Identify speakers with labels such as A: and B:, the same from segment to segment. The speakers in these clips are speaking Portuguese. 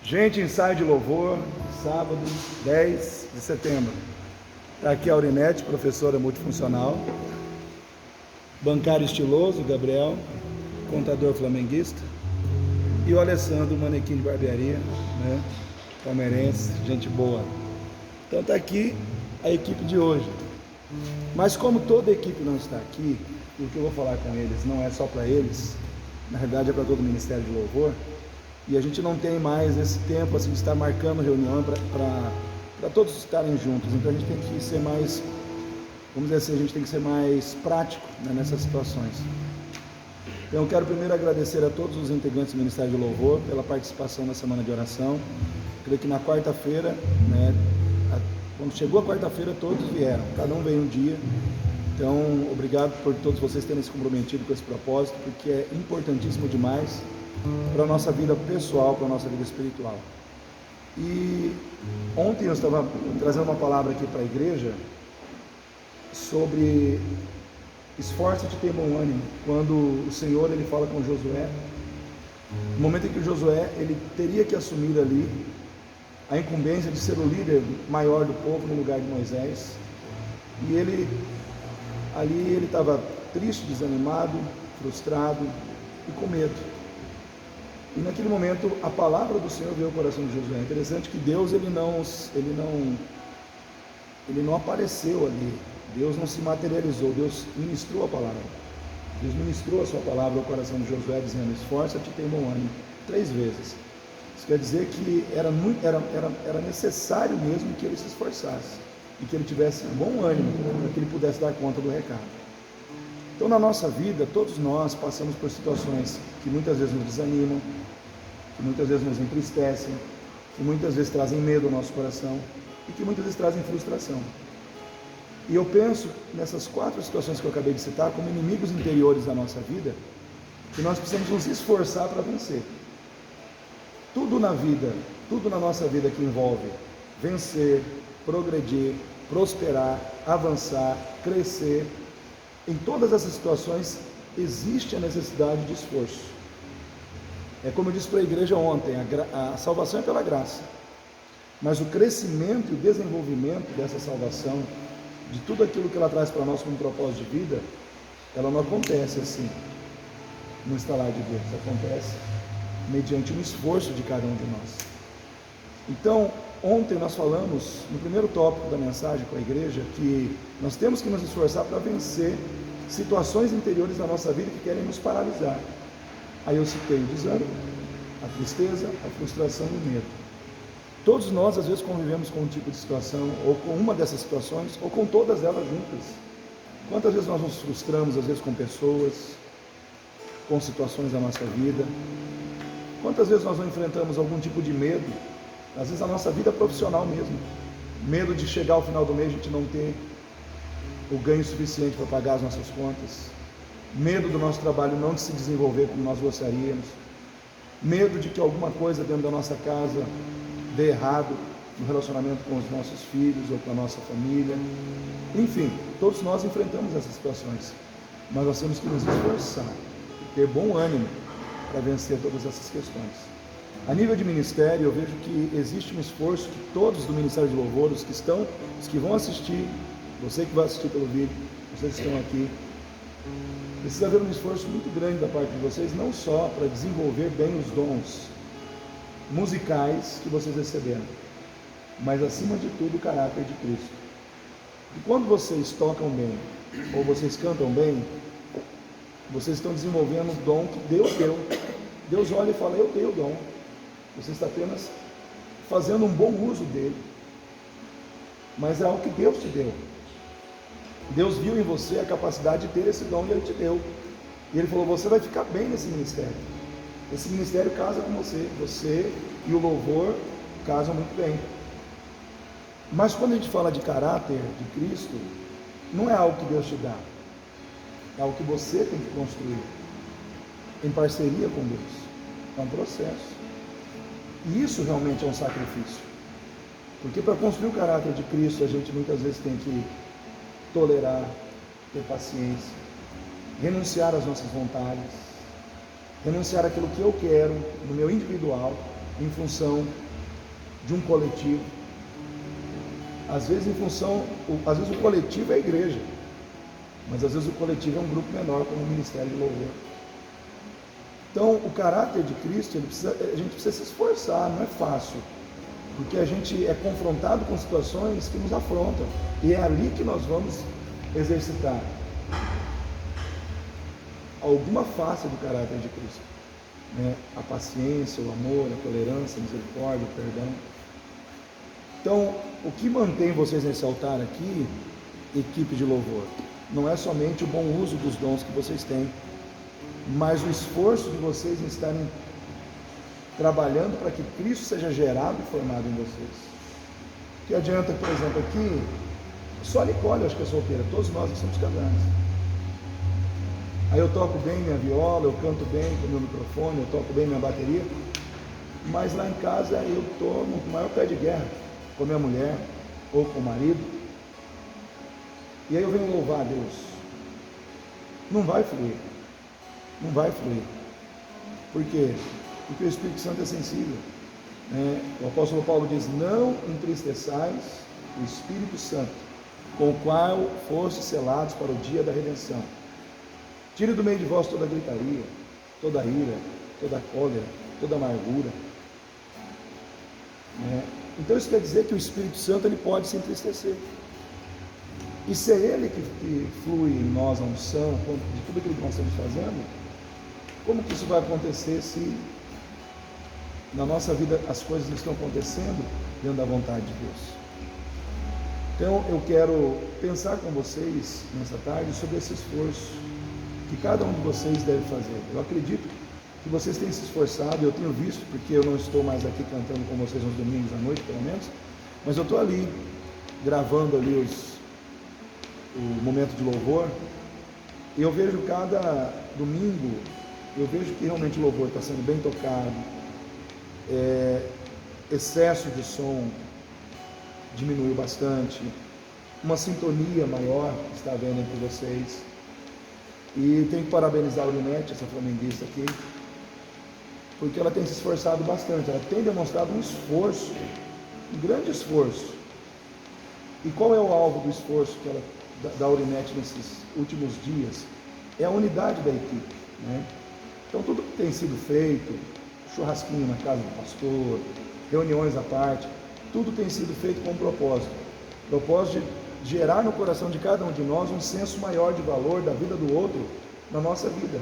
A: Gente, ensaio de louvor, sábado, 10 de setembro. Está aqui a Aurinete, professora multifuncional. Bancário estiloso, Gabriel, contador flamenguista. E o Alessandro, manequim de barbearia, né? Palmeirense, gente boa. Então está aqui a equipe de hoje. Mas como toda a equipe não está aqui, e o que eu vou falar com eles não é só para eles, na verdade é para todo o Ministério de Louvor, e a gente não tem mais esse tempo assim, de estar marcando reunião para todos estarem juntos. Então a gente tem que ser mais, vamos dizer assim, a gente tem que ser mais prático, né, nessas situações. Então eu quero primeiro agradecer a todos os integrantes do Ministério de Louvor pela participação na Semana de Oração. Creio que na quarta-feira, né, quando chegou a quarta-feira, todos vieram, cada um veio um dia. Então, obrigado por todos vocês terem se comprometido com esse propósito, porque é importantíssimo demais para a nossa vida pessoal, para a nossa vida espiritual. E ontem eu estava trazendo uma palavra aqui para a igreja sobre esforço-te, ter bom ânimo, quando o Senhor ele fala com Josué, no momento em que Josué ele teria que assumir ali a incumbência de ser o líder maior do povo no lugar de Moisés, e ele estava triste, desanimado, frustrado e com medo. E naquele momento a palavra do Senhor veio ao coração de Josué. É interessante que Deus ele não apareceu ali, Deus não se materializou, Deus ministrou a palavra. Deus ministrou a sua palavra ao coração de Josué, dizendo: esforça-te e tem bom ânimo, 3 vezes. Isso quer dizer que era necessário mesmo que ele se esforçasse e que ele tivesse bom ânimo para que ele pudesse dar conta do recado. Então, na nossa vida, todos nós passamos por situações que muitas vezes nos desanimam, que muitas vezes nos entristecem, que muitas vezes trazem medo ao nosso coração e que muitas vezes trazem frustração. E eu penso nessas 4 situações que eu acabei de citar como inimigos interiores da nossa vida, que nós precisamos nos esforçar para vencer. Tudo na vida, tudo na nossa vida que envolve vencer, progredir, prosperar, avançar, crescer, em todas essas situações existe a necessidade de esforço. É como eu disse para a igreja ontem, a salvação é pela graça, mas o crescimento e o desenvolvimento dessa salvação, de tudo aquilo que ela traz para nós como propósito de vida, ela não acontece assim, no estalar de Deus, acontece mediante um esforço de cada um de nós. Então, ontem nós falamos, no primeiro tópico da mensagem para a igreja, que nós temos que nos esforçar para vencer situações interiores da nossa vida que querem nos paralisar. Aí eu citei o desânimo, a tristeza, a frustração e o medo. Todos nós às vezes convivemos com um tipo de situação, ou com uma dessas situações, ou com todas elas juntas. Quantas vezes nós nos frustramos, às vezes com pessoas, com situações da nossa vida? Quantas vezes nós não enfrentamos algum tipo de medo? Às vezes a nossa vida profissional mesmo, medo de chegar ao final do mês a gente não ter o ganho suficiente para pagar as nossas contas, medo do nosso trabalho não se desenvolver como nós gostaríamos, medo de que alguma coisa dentro da nossa casa dê errado no relacionamento com os nossos filhos ou com a nossa família. Enfim, todos nós enfrentamos essas situações, mas nós temos que nos esforçar e ter bom ânimo para vencer todas essas questões. A nível de ministério, eu vejo que existe um esforço que todos do Ministério de Louvor, os que vão assistir, você que vai assistir pelo vídeo, vocês que estão aqui, precisa haver um esforço muito grande da parte de vocês, não só para desenvolver bem os dons musicais que vocês receberam, mas acima de tudo o caráter de Cristo. E quando vocês tocam bem, ou vocês cantam bem, vocês estão desenvolvendo o dom que Deus deu. Deus olha e fala: eu dei o dom. Você está apenas fazendo um bom uso dele, mas é algo que Deus te deu. Deus viu em você a capacidade de ter esse dom e Ele te deu. E Ele falou: você vai ficar bem nesse ministério. Esse ministério casa com você. Você e o louvor casam muito bem. Mas quando a gente fala de caráter de Cristo, não é algo que Deus te dá. É algo que você tem que construir em parceria com Deus. É um processo. E isso realmente é um sacrifício. Porque para construir o caráter de Cristo, a gente muitas vezes tem que tolerar, ter paciência, renunciar às nossas vontades, renunciar àquilo que eu quero no meu individual em função de um coletivo. Às vezes o coletivo é a igreja, mas às vezes o coletivo é um grupo menor, como o ministério de louvor. Então, o caráter de Cristo, a gente precisa se esforçar, não é fácil, porque a gente é confrontado com situações que nos afrontam, e é ali que nós vamos exercitar alguma face do caráter de Cristo, né? A paciência, o amor, a tolerância, a misericórdia, o perdão. Então, o que mantém vocês nesse altar aqui, equipe de louvor, não é somente o bom uso dos dons que vocês têm, mas o esforço de vocês em estarem trabalhando para que Cristo seja gerado e formado em vocês. Que adianta, por exemplo, aqui, só a Nicole, acho que é solteira, todos nós que somos casados. Aí eu toco bem minha viola, eu canto bem com o meu microfone, eu toco bem minha bateria, mas lá em casa eu estou no maior pé de guerra com a minha mulher ou com o marido, e aí eu venho louvar a Deus. Não vai fluir. Não vai fluir. Por quê? Porque o Espírito Santo é sensível. O apóstolo Paulo diz: não entristeçais o Espírito Santo, com o qual fostes selados para o dia da redenção. Tire do meio de vós toda gritaria, toda ira, toda cólera, toda amargura. Então isso quer dizer que o Espírito Santo ele pode se entristecer. E se é Ele que flui em nós a unção de tudo aquilo que nós estamos fazendo, como que isso vai acontecer se na nossa vida as coisas não estão acontecendo dentro da vontade de Deus? Então eu quero pensar com vocês nessa tarde sobre esse esforço que cada um de vocês deve fazer. Eu acredito que vocês têm se esforçado, eu tenho visto, porque eu não estou mais aqui cantando com vocês nos domingos à noite, pelo menos, mas eu estou ali, gravando ali o momento de louvor, e eu vejo cada domingo, eu vejo que realmente o louvor está sendo bem tocado, excesso de som diminuiu bastante, uma sintonia maior está havendo entre vocês, e tenho que parabenizar a Urinete, essa flamenguista aqui, porque ela tem se esforçado bastante, ela tem demonstrado um esforço, um grande esforço. E qual é o alvo do esforço da Urinete nesses últimos dias? É a unidade da equipe, né? Então tudo que tem sido feito, churrasquinho na casa do pastor, reuniões à parte, tudo tem sido feito com um propósito de gerar no coração de cada um de nós um senso maior de valor da vida do outro na nossa vida,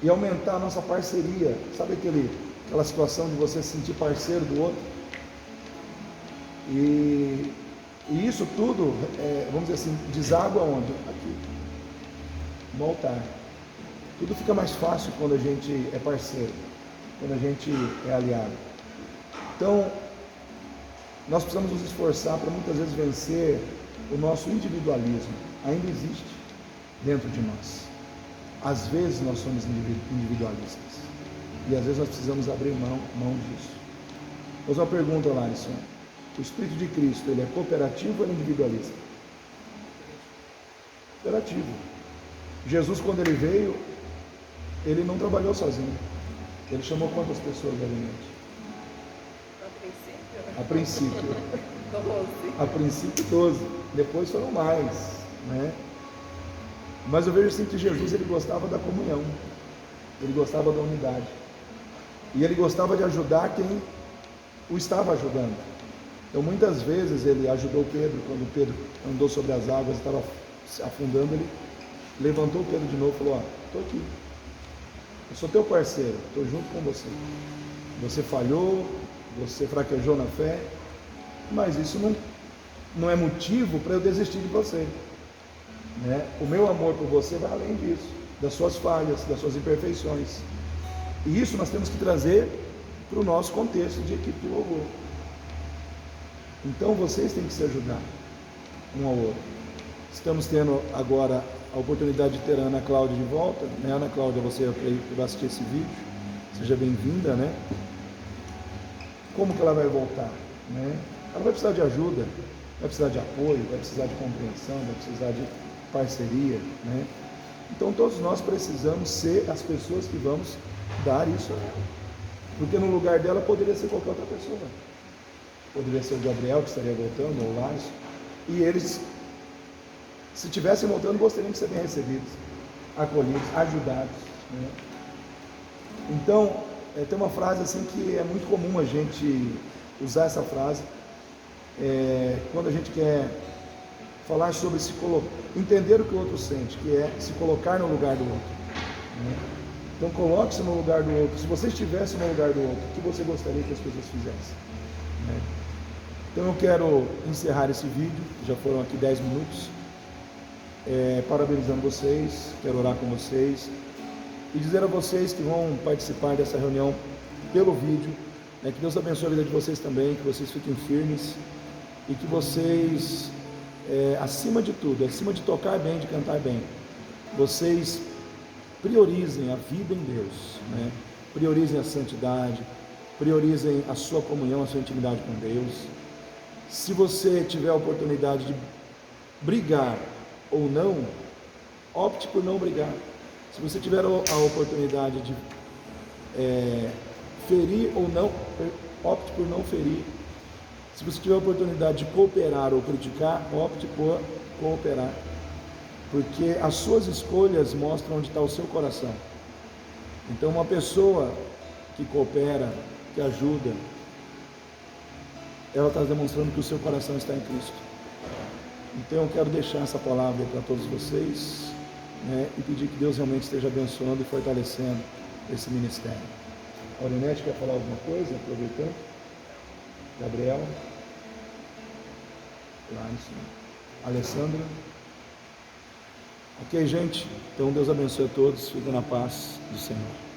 A: e aumentar a nossa parceria. Sabe aquela situação de você se sentir parceiro do outro? E isso tudo, vamos dizer assim, deságua onde? Aqui, no altar. Tudo fica mais fácil quando a gente é parceiro, quando a gente é aliado. Então, nós precisamos nos esforçar para muitas vezes vencer o nosso individualismo. Ainda existe dentro de nós. Às vezes nós somos individualistas, e às vezes nós precisamos abrir mão disso. Vou fazer uma pergunta, Larissa. O Espírito de Cristo, ele é cooperativo ou ele é individualista? Cooperativo. Jesus, quando ele veio, ele não trabalhou sozinho. Ele chamou quantas pessoas ali? A princípio. 12. A princípio 12. Depois foram mais, né? Mas eu vejo assim que Jesus, ele gostava da comunhão. Ele gostava da unidade. E ele gostava de ajudar quem o estava ajudando. Então muitas vezes ele ajudou Pedro, quando Pedro andou sobre as águas, estava se afundando, ele levantou Pedro de novo e falou: estou aqui, eu sou teu parceiro, estou junto com você. Você falhou, você fraquejou na fé, mas isso não é motivo para eu desistir de você, né? O meu amor por você vai além disso, das suas falhas, das suas imperfeições, e isso nós temos que trazer para o nosso contexto de equipe de louvor. Então vocês têm que se ajudar um ao outro. Estamos tendo agora a oportunidade de ter a Ana Cláudia de volta, né? Ana Cláudia, você vai assistir esse vídeo, seja bem-vinda, né? Como que ela vai voltar, né? Ela vai precisar de ajuda, vai precisar de apoio, vai precisar de compreensão, vai precisar de parceria, né? Então todos nós precisamos ser as pessoas que vamos dar isso a ela. Porque no lugar dela poderia ser qualquer outra pessoa. Poderia ser o Gabriel, que estaria voltando, ou o Lars. E eles, se estivessem voltando, gostariam de ser bem recebidos, acolhidos, ajudados, né? Então, tem uma frase assim que é muito comum a gente usar essa frase, quando a gente quer falar sobre entender o que o outro sente, que é se colocar no lugar do outro, né? Então coloque-se no lugar do outro. Se você estivesse no lugar do outro, o que você gostaria que as pessoas fizessem, né? Então eu quero encerrar esse vídeo, já foram aqui 10 minutos, parabenizando vocês, quero orar com vocês e dizer a vocês que vão participar dessa reunião pelo vídeo, né, que Deus abençoe a vida de vocês também, que vocês fiquem firmes e que vocês, acima de tudo, acima de tocar bem, de cantar bem, vocês priorizem a vida em Deus, né? Priorizem a santidade, priorizem a sua comunhão, a sua intimidade com Deus. Se você tiver a oportunidade de brigar ou não, opte por não brigar. Se você tiver a oportunidade de ferir ou não, opte por não ferir. Se você tiver a oportunidade de cooperar ou criticar, opte por cooperar. Porque as suas escolhas mostram onde está o seu coração. Então uma pessoa que coopera, que ajuda, ela está demonstrando que o seu coração está em Cristo. Então eu quero deixar essa palavra para todos vocês, né, e pedir que Deus realmente esteja abençoando e fortalecendo esse ministério. A Aurinete quer falar alguma coisa, aproveitando? Gabriel? Larson? Alessandra? Ok, gente? Então Deus abençoe a todos, fiquem na paz do Senhor.